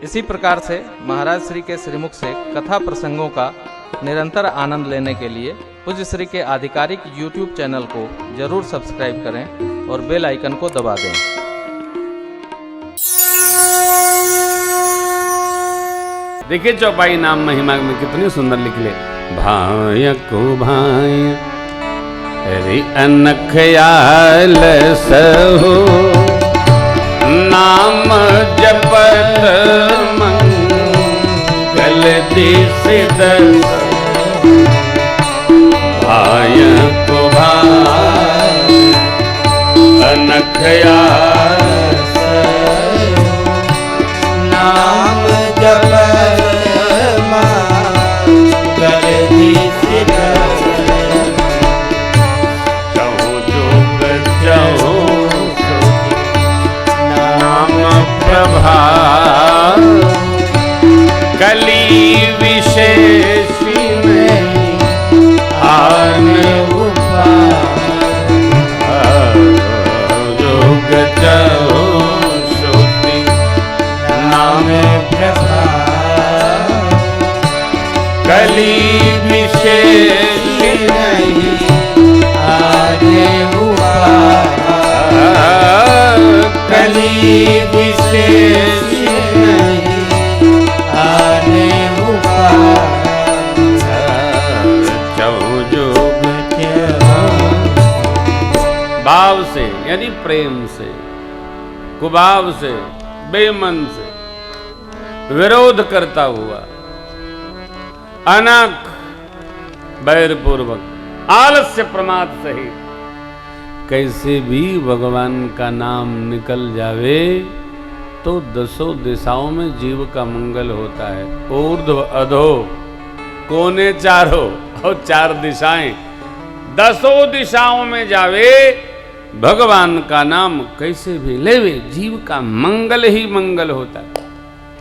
इसी प्रकार से महाराज श्री के श्रीमुख से कथा प्रसंगों का निरंतर आनंद लेने के लिए पूज्य श्री के आधिकारिक YouTube चैनल को जरूर सब्सक्राइब करें और बेल आइकन को दबा दें। देखिए चौपाई नाम महिमा में कितनी सुंदर लिख ले। भाय को भाय रे अनखयाल सहो, नाम जपत मंगल दिस दस। भाय को भाय अनखयाल सहो, नाम जपत मंगल दिस दस। चहु जोग चहु नाम प्रभाव, कली विशेषी में आन उपाय। जोग चहु श्रुति नाम प्रभाव, कली विशेषी नहीं आने उपाय। कली विशेष नहीं आने उपाय। चहु जोग भाव से यानी प्रेम से, कुभाव से, बेमन से विरोध करता हुआ, अनख बैरपूर्वक, आलस्य प्रमाद सहित कैसे भी भगवान का नाम निकल जावे तो दसों दिशाओं में जीव का मंगल होता है। ऊर्ध्व अधो कोने चारों और चार दिशाएं, दसों दिशाओं में जावे भगवान का नाम कैसे भी लेवे, जीव का मंगल ही मंगल होता है।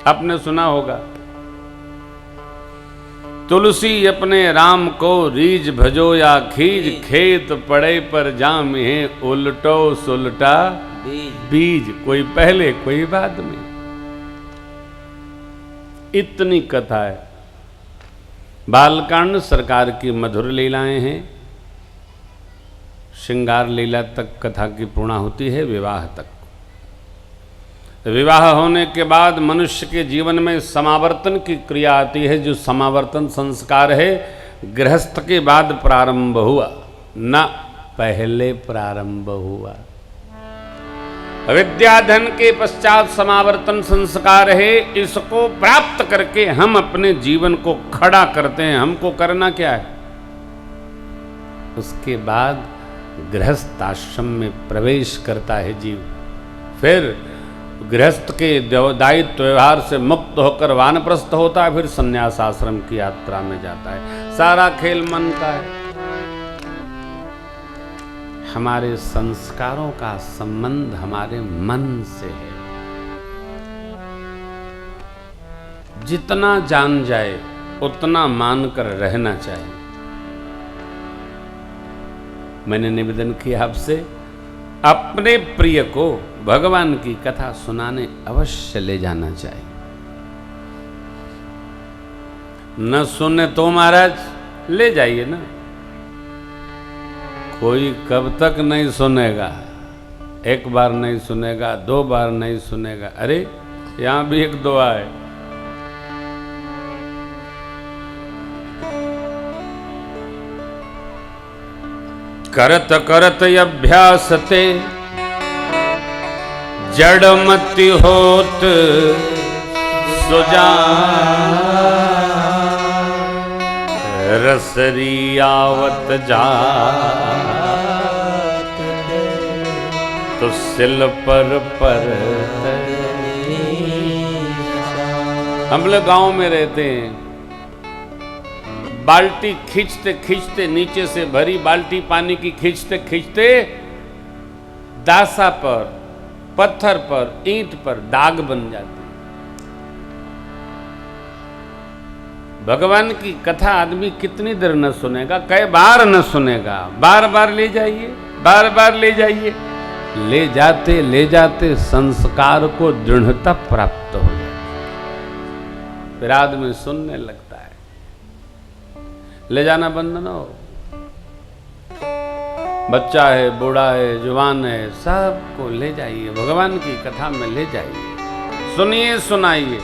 आपने सुना होगा, तुलसी अपने राम को रीज भजो या खीज, खेत पड़े पर जाम है उल्टो सुलटा बीज। कोई पहले कोई बाद में, इतनी कथा है। बालकांड सरकार की मधुर लीलाएं हैं। श्रृंगार लीला तक कथा की पूर्णाहुति है, विवाह तक। विवाह होने के बाद मनुष्य के जीवन में समावर्तन की क्रिया आती है। जो समावर्तन संस्कार है गृहस्थ के बाद प्रारंभ हुआ, न पहले प्रारंभ हुआ। विद्याधन के पश्चात समावर्तन संस्कार है। इसको प्राप्त करके हम अपने जीवन को खड़ा करते हैं। हमको करना क्या है? उसके बाद गृहस्थ आश्रम में प्रवेश करता है जीव। फिर गृहस्थ के दायित्व व्यवहार से मुक्त होकर वानप्रस्थ होता है, फिर संन्यास आश्रम की यात्रा में जाता है। सारा खेल मन का है। हमारे संस्कारों का संबंध हमारे मन से है। जितना जान जाए उतना मानकर रहना चाहिए। मैंने निवेदन किया आपसे, अपने प्रिय को भगवान की कथा सुनाने अवश्य ले जाना चाहिए। न सुने तो महाराज ले जाइए ना। कोई कब तक नहीं सुनेगा? एक बार नहीं सुनेगा, दो बार नहीं सुनेगा। अरे यहां भी एक दुआ है, करत करत अभ्यास ते जड़मति होत सुजान, रसरी आवत जात तो सिल पर हम लोग गांव में रहते हैं। बाल्टी खींचते खींचते, नीचे से भरी बाल्टी पानी की खींचते खींचते दासा पर, पत्थर पर, ईंट पर दाग बन जाते। भगवान की कथा आदमी कितनी देर न सुनेगा, कई बार न सुनेगा। बार बार ले जाइए, बार बार ले जाइए। ले जाते संस्कार को दृढ़ता प्राप्त हो जाती। फिर आदमी सुनने लगता है। ले जाना बंद न हो, बच्चा है, बूढ़ा है, जवान है, सबको ले जाइए, भगवान की कथा में ले जाइए, सुनिए, सुनाइए।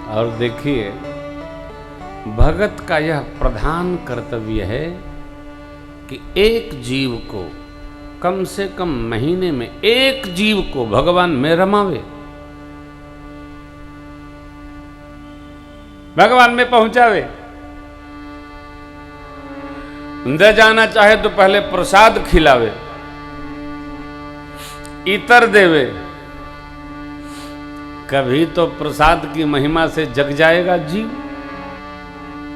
और देखिए, भगत का यह प्रधान कर्तव्य है कि एक जीव को कम से कम महीने में एक जीव को भगवान में रमावे, भगवान में पहुंचावे। न जाना चाहे तो पहले प्रसाद खिलावे, इतर देवे, कभी तो प्रसाद की महिमा से जग जाएगा जीव,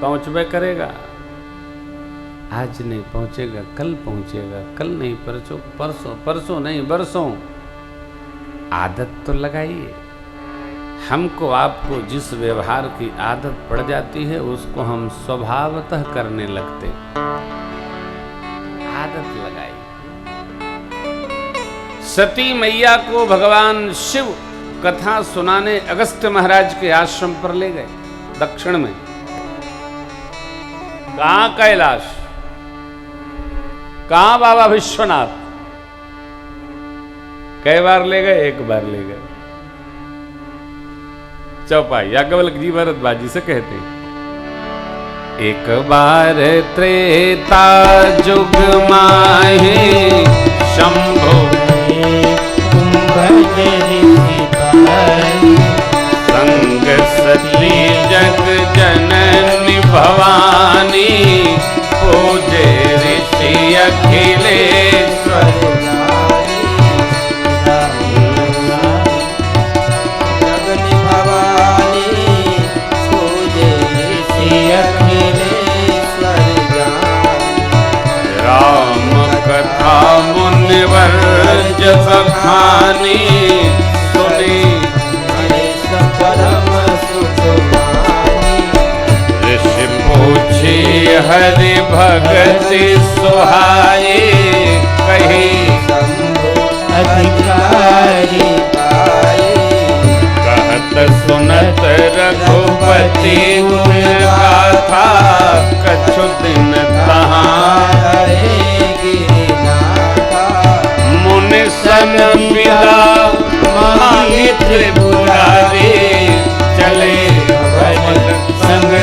पहुंचवे करेगा। आज नहीं पहुंचेगा, कल पहुंचेगा, कल नहीं परसों, परसों, परसों नहीं बरसों। आदत तो लगाइए। हमको आपको जिस व्यवहार की आदत पड़ जाती है उसको हम स्वभावतः करने लगते। आदत लगाइए। सती मैया को भगवान शिव कथा सुनाने अगस्त्य महाराज के आश्रम पर ले गए, दक्षिण में। कहां कैलाश, कहां बाबा विश्वनाथ। कई बार ले गए? एक बार ले गए। चौपाई याज्ञवल्क्य जी भरद्वाजी से कहते हैं, एक बार त्रेता जुग माहे शंभु संग सती जग जननी भवानी पूजे ऋषि अखिलेश्वर जगनी भवानी पूजे ऋषि अखिलेश्वर राम कथा मुनिवर जस खानी सुनी परम सुखमानी ऋषि पूछी हरि भगति सुहाई कही अधिकारी पाए कहत सुनत रघुपति गुण गाथा कछु दिन तहाँ मुनि सन पिता मांगी त्रिपुरारी चले संग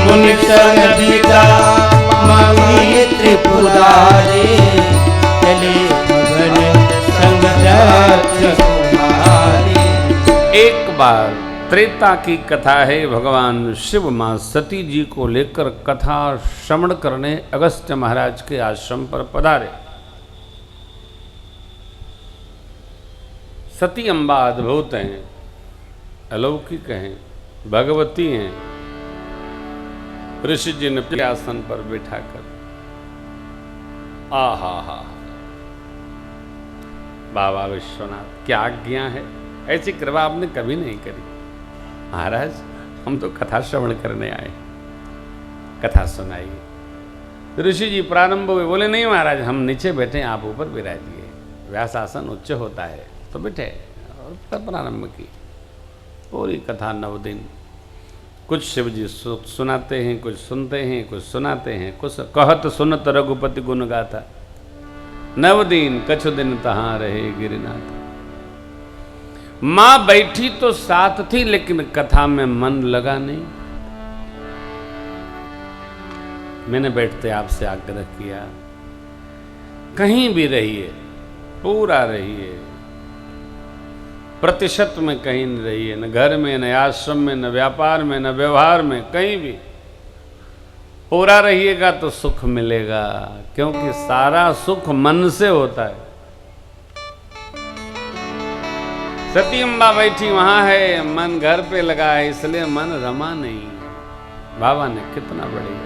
मुनि सन पिता मांगी त्रिपुरारी चले संग एक बार त्रेता की कथा है। भगवान शिव मां सती जी को लेकर कथा श्रवण करने अगस्त्य महाराज के आश्रम पर पधारे। सती अम्बा अद्भुत हैं, अलौकिक हैं, भगवती हैं। ऋषि जी ने आसन पर बैठाकर आहा हा बाबा विश्वनाथ क्या आज्ञा है, ऐसी कृपा आपने कभी नहीं करी। महाराज हम तो कथा श्रवण करने आए, कथा सुनाइए। ऋषि जी प्रारंभ हुए, बोले नहीं महाराज हम नीचे बैठे, आप ऊपर विराजिए, व्यासासन उच्च होता है, तो बैठे। और तब प्रारंभ की पूरी कथा 9 दिन। कुछ शिव जी सुनाते हैं, कुछ सुनते हैं, कुछ सुनाते हैं, कुछ कहत सुनत रघुपति गुण गाथा। 9 दिन कछु दिन तहाँ रहे गिरिनाथ। मां बैठी तो साथ थी लेकिन कथा में मन लगा नहीं। मैंने बैठते आपसे आग्रह किया, कहीं भी रहिए, पूरा रहिए, प्रतिशत में कहीं नहीं रहिए, न घर में, न आश्रम में, न व्यापार में, न व्यवहार में, कहीं भी पूरा रहिएगा तो सुख मिलेगा, क्योंकि सारा सुख मन से होता है। सती अम्बा बैठी वहां है, मन घर पे लगा है, इसलिए मन रमा नहीं। बाबा ने कितना बढ़िया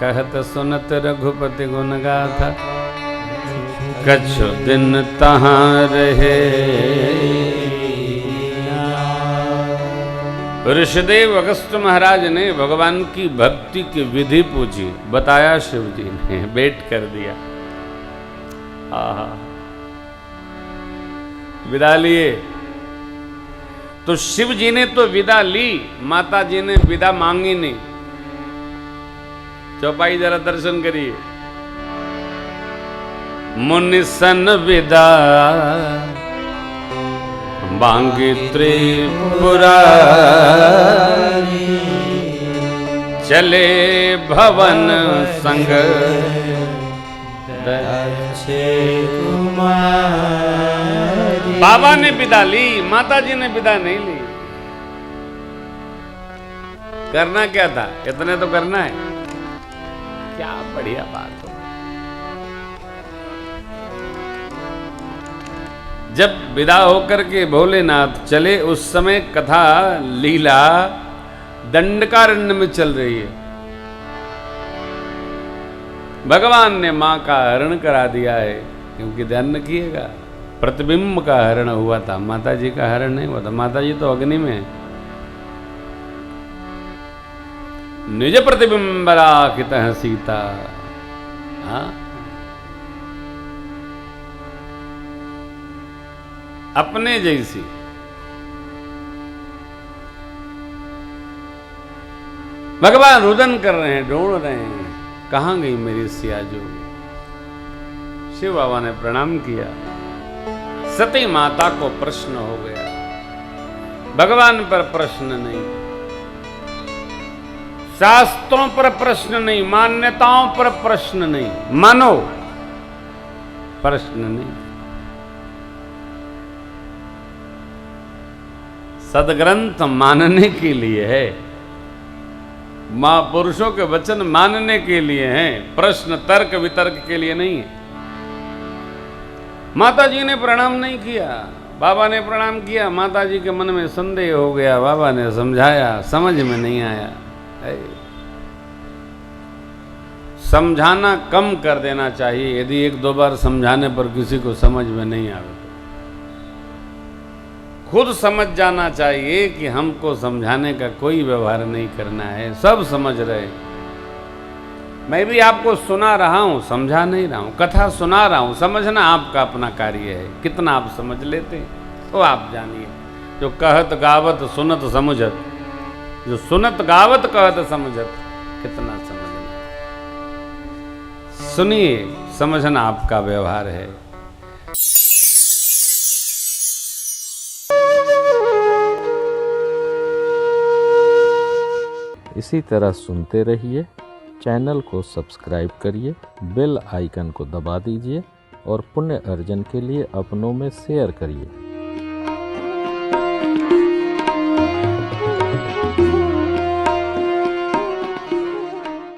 कहत सुनत रघुपति गुण गाथा कछु दिन तहाँ रहे। ऋषिदेव अगस्त्य महाराज ने भगवान की भक्ति की विधि पूछी, बताया शिव जी ने, बैठ कर दिया। आहा विदा लिए। तो शिव जी ने तो विदा ली, माता जी ने विदा मांगी नहीं। चौपाई जरा दर्शन करिए। मुनिसन विदा मांगी त्रिपुरारी, चले भवन संग बाबा ने विदा ली, माता जी ने विदा नहीं ली। करना क्या था, इतने तो करना है। क्या बढ़िया बात हो। जब विदा होकर के भोलेनाथ चले, उस समय कथा लीला दंडकारण्य में चल रही है। भगवान ने मां का हरण करा दिया है, क्योंकि ध्यान रखिएगा प्रतिबिंब का हरण हुआ था, माता जी का हरण नहीं हुआ था। माता जी तो अग्नि में है। निज प्रतिबिंब राखित सीता। हाँ, अपने जैसी। भगवान रुदन कर रहे हैं, ढूंढ रहे हैं, कहां गई मेरी सियाजू। शिव बाबा ने प्रणाम किया। सती माता को प्रश्न हो गया, भगवान पर प्रश्न नहीं, शास्त्रों पर प्रश्न नहीं, मान्यताओं पर प्रश्न नहीं, मानो प्रश्न नहीं। सदग्रंथ मानने के लिए है, महापुरुषों के वचन मानने के लिए हैं, प्रश्न तर्क वितर्क के लिए नहीं है। माता जी ने प्रणाम नहीं किया, बाबा ने प्रणाम किया। माता जी के मन में संदेह हो गया, बाबा ने समझाया, समझ में नहीं आया। समझाना कम कर देना चाहिए। यदि एक दो बार समझाने पर किसी को समझ में नहीं आवे तो खुद समझ जाना चाहिए कि हमको समझाने का कोई व्यवहार नहीं करना है, सब समझ रहे। मैं भी आपको सुना रहा हूं, समझा नहीं रहा हूं, कथा सुना रहा हूं, समझना आपका अपना कार्य है। कितना आप समझ लेते हैं तो आप जानिए। जो कहत गावत सुनत समझत, जो सुनत गावत कहत समझत, कितना समझना। सुनिए, समझना आपका व्यवहार है। इसी तरह सुनते रहिए। चैनल को सब्सक्राइब करिए, बेल आइकन को दबा दीजिए और पुण्य अर्जन के लिए अपनों में शेयर करिए।